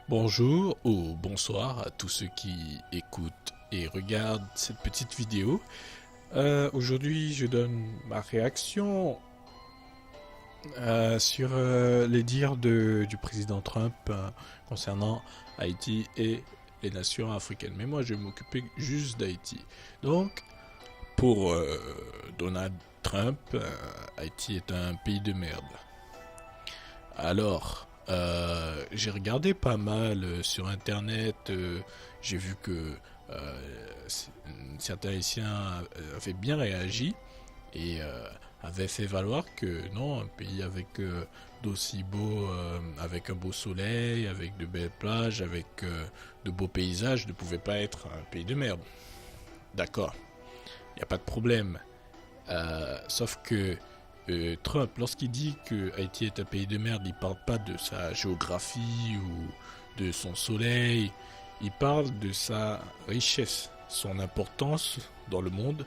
Bonjour ou bonsoir à tous ceux qui écoutent et regardent cette petite vidéo. Aujourd'hui, je donne ma réaction sur les dires du président Trump concernant Haïti et les nations africaines. Mais moi, je vais m'occuper juste d'Haïti. Donc, pour Donald Trump, Haïti est un pays de merde. Alors, j'ai regardé pas mal sur internet, j'ai vu que certains Haïtiens avaient bien réagi et avaient fait valoir que non, un pays avec d'aussi beau, avec un beau soleil, avec de belles plages, avec de beaux paysages, ne pouvait pas être un pays de merde. D'accord, il n'y a pas de problème. Sauf que Trump, lorsqu'il dit que Haïti est un pays de merde, il parle pas de sa géographie ou de son soleil. Il parle de sa richesse, son importance dans le monde.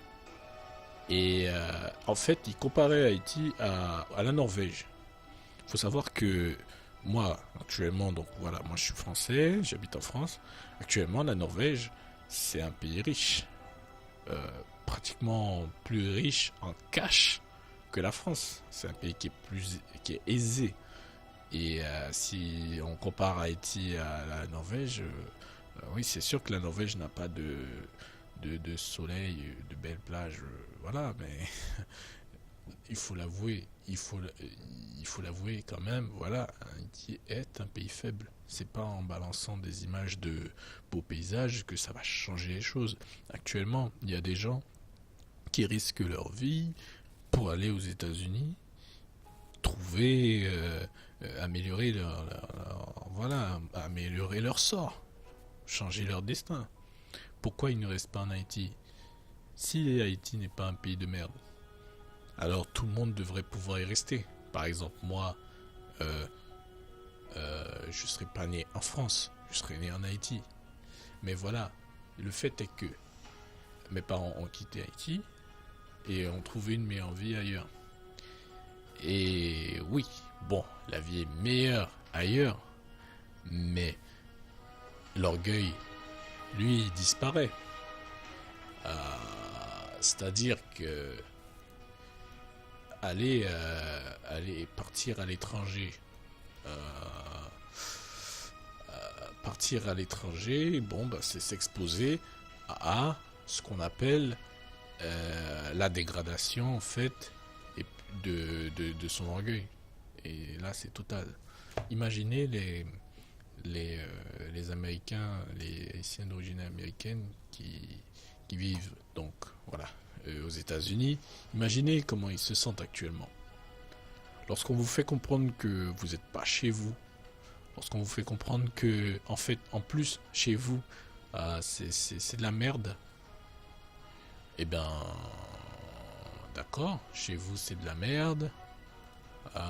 Et en fait, il comparait Haïti à la Norvège. Il faut savoir que moi, actuellement, donc voilà, moi je suis français, j'habite en France. Actuellement, la Norvège, c'est un pays riche, euh, pratiquement plus riche en cash que la France. C'est un pays qui est aisé. Et si on compare Haïti à la Norvège, oui, c'est sûr que la Norvège n'a pas de soleil, de belles plages, voilà, mais il faut l'avouer, il faut l'avouer quand même, voilà, Haïti est un pays faible. C'est pas en balançant des images de beaux paysages que ça va changer les choses. Actuellement, il y a des gens qui risquent leur vie pour aller aux États-Unis, trouver, améliorer voilà, améliorer leur sort, changer leur destin. Pourquoi ils ne restent pas en Haïti? Si Haïti n'est pas un pays de merde, alors tout le monde devrait pouvoir y rester. Par exemple, moi, euh, je serais pas né en France, je serais né en Haïti. Mais voilà, le fait est que mes parents ont quitté Haïti et ont trouvé une meilleure vie ailleurs. Et oui, bon, la vie est meilleure ailleurs, mais l'orgueil, lui, il disparaît. Euh, C'est-à-dire que aller partir à l'étranger, euh, bon, bah, c'est s'exposer à ce qu'on appelle la dégradation en fait et de son orgueil. Et là, c'est total. Imaginez les Américains, les Haïtiens d'origine américaine qui vivent donc voilà aux États-Unis. Imaginez comment ils se sentent actuellement. Lorsqu'on vous fait comprendre que vous n'êtes pas chez vous, lorsqu'on vous fait comprendre que en fait, en plus chez vous, c'est de la merde. Eh ben, d'accord, chez vous c'est de la merde. Euh,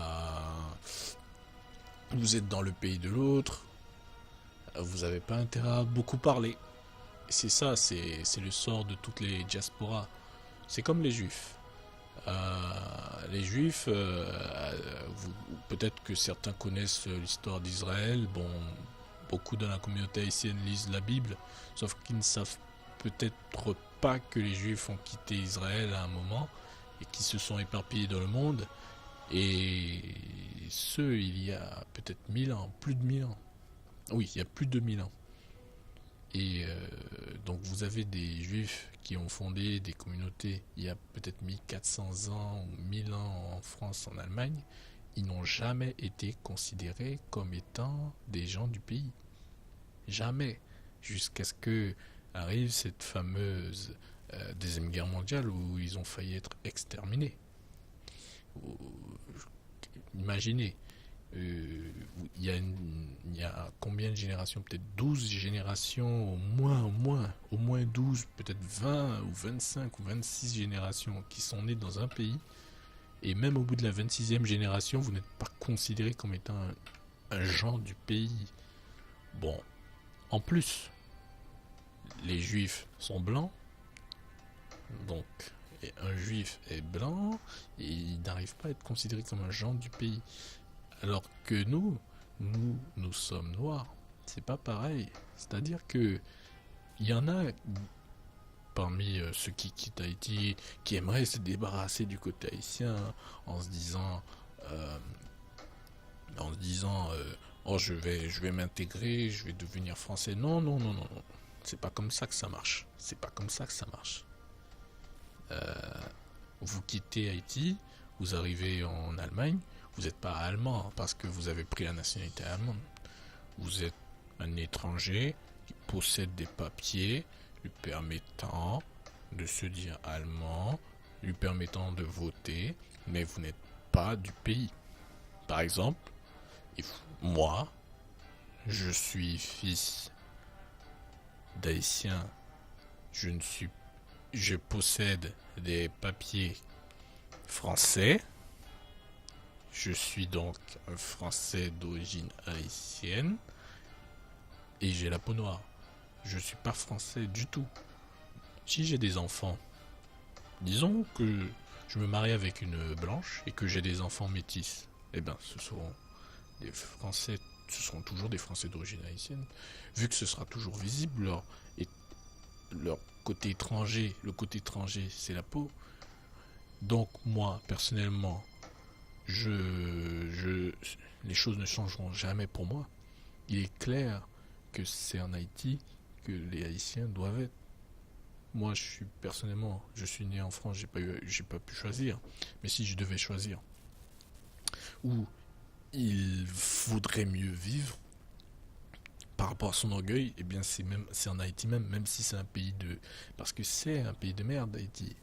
Vous êtes dans le pays de l'autre. Vous n'avez pas intérêt à beaucoup parler. C'est ça, c'est le sort de toutes les diasporas. C'est comme les juifs. Les juifs, peut-être que certains connaissent l'histoire d'Israël. Bon, beaucoup dans la communauté haïtienne lisent la Bible, sauf qu'ils ne savent peut-être pas que les juifs ont quitté Israël à un moment et qu'ils se sont éparpillés dans le monde. Et ce, il y a peut-être 1000 ans, plus de 1000 ans. Oui, il y a plus de 1000 ans. Et donc vous avez des juifs qui ont fondé des communautés il y a peut-être 1400 ans ou 1000 ans en France, en Allemagne. Ils n'ont jamais été considérés comme étant des gens du pays. Jamais. Jusqu'à ce que arrive cette fameuse Deuxième Guerre mondiale où ils ont failli être exterminés. Imaginez, il y a combien de générations? Peut-être 12 générations, au moins 12, peut-être 20 ou 25 ou 26 générations qui sont nées dans un pays. Et même au bout de la 26e génération, vous n'êtes pas considéré comme étant un genre du pays. Bon, en plus, les juifs sont blancs, donc et un juif est blanc, et il n'arrive pas à être considéré comme un genre du pays. Alors que nous sommes noirs. C'est pas pareil. C'est-à-dire que il y en a parmi ceux qui quittent Haïti qui aimeraient se débarrasser du côté haïtien en se disant euh, oh je vais m'intégrer, je vais devenir français. Non, non, non, non, non. C'est pas comme ça que ça marche. C'est pas comme ça que ça marche. Vous quittez Haïti, vous arrivez en Allemagne, vous n'êtes pas allemand parce que vous avez pris la nationalité allemande. Vous êtes un étranger qui possède des papiers lui permettant de se dire allemand, lui permettant de voter, mais vous n'êtes pas du pays. Par exemple, moi, je suis fils d'haïtien, je ne suis, je possède des papiers français, je suis donc un français d'origine haïtienne et j'ai la peau noire. Je ne suis pas français du tout. Si j'ai des enfants, disons que je me marie avec une blanche et que j'ai des enfants métis, eh ben ce seront des Français, ce seront toujours des Français d'origine haïtienne, vu que ce sera toujours visible leur côté étranger. Le côté étranger, c'est la peau. Donc moi, personnellement, les choses ne changeront jamais pour moi. Il est clair que c'est en Haïti que les Haïtiens doivent être. Moi, je suis né en France, j'ai pas pu choisir. Mais si je devais choisir où il vaudrait mieux vivre par rapport à son orgueil, eh bien c'est en Haïti même, même si c'est un pays parce que c'est un pays de merde, Haïti.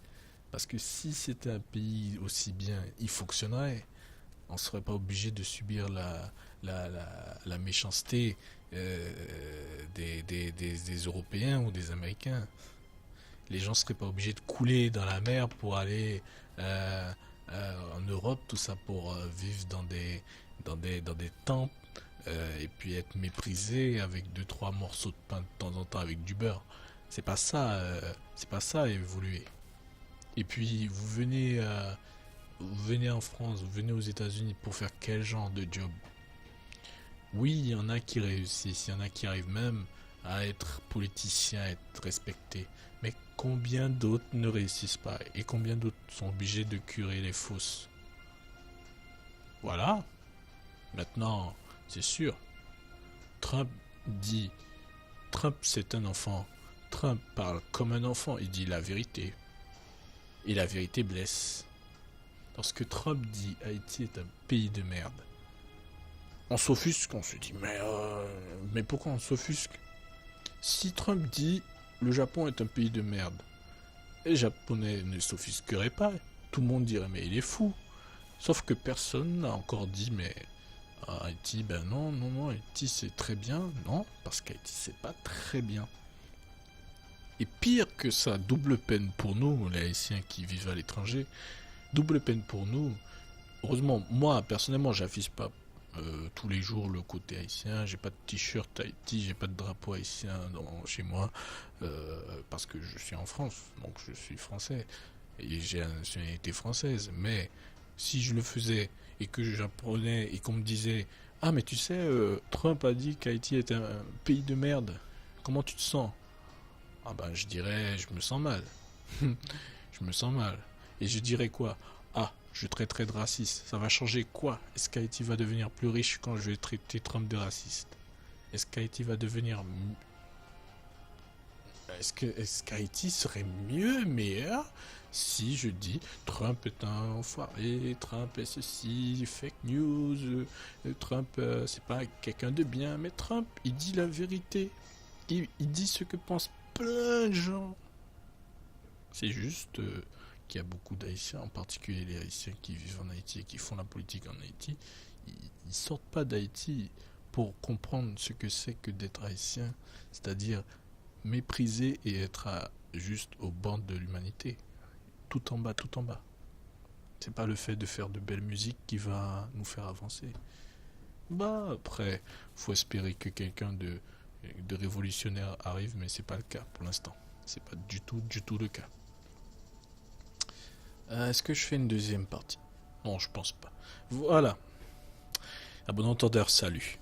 Parce que si c'était un pays aussi bien, il fonctionnerait. On ne serait pas obligé de subir la méchanceté des Européens ou des Américains. Les gens ne seraient pas obligés de couler dans la mer pour aller en Europe, tout ça pour vivre dans des temples et puis être méprisés avec deux trois morceaux de pain de temps en temps avec du beurre. C'est pas ça évoluer. Et puis vous venez en France, vous venez aux États-Unis pour faire quel genre de job? Oui, il y en a qui réussissent, il y en a qui arrivent même à être politiciens, à être respectés. Mais combien d'autres ne réussissent pas? Et combien d'autres sont obligés de curer les fosses? Voilà. Maintenant, c'est sûr. Trump dit, Trump c'est un enfant. Trump parle comme un enfant, il dit la vérité. Et la vérité blesse. Lorsque Trump dit Haïti est un pays de merde, on s'offusque, on se dit mais pourquoi on s'offusque? Si Trump dit le Japon est un pays de merde, les Japonais ne s'offusqueraient pas. Tout le monde dirait mais il est fou. Sauf que personne n'a encore dit mais Haïti, ben non, non, non, Haïti c'est très bien. Non, parce qu'Haïti c'est pas très bien. Et pire que ça, double peine pour nous, les Haïtiens qui vivent à l'étranger, double peine pour nous. Heureusement, moi personnellement, j'affiche pas tous les jours le côté haïtien. J'ai pas de t-shirt Haïti, j'ai pas de drapeau haïtien chez moi parce que je suis en France, donc je suis français et j'ai la nationalité française. Mais si je le faisais et que j'apprenais et qu'on me disait ah mais tu sais, Trump a dit qu'Haïti est un pays de merde, comment tu te sens? Ah ben je dirais je me sens mal. Je me sens mal. Et je dirais quoi? Ah, je traiterai de raciste. Ça va changer quoi? Est-ce qu'Haïti va devenir plus riche quand je vais traiter Trump de raciste? Est-ce qu'Haïti va devenir... Est-ce qu'Haïti serait mieux, meilleur, si je dis Trump est un enfoiré, Trump est ceci, fake news, Trump c'est pas quelqu'un de bien, mais Trump il dit la vérité. Il dit ce que pensent plein de gens. C'est juste qu'il y a beaucoup d'Haïtiens, en particulier les Haïtiens qui vivent en Haïti et qui font la politique en Haïti, ils sortent pas d'Haïti pour comprendre ce que c'est que d'être haïtien, c'est-à-dire mépriser et être juste au bord de l'humanité, tout en bas, tout en bas. C'est pas le fait de faire de belle musique qui va nous faire avancer. Bah après, faut espérer que quelqu'un de révolutionnaire arrive, mais c'est pas le cas pour l'instant. C'est pas du tout le cas. Est-ce que je fais une deuxième partie? Non, je pense pas. Voilà. À bon entendeur, salut.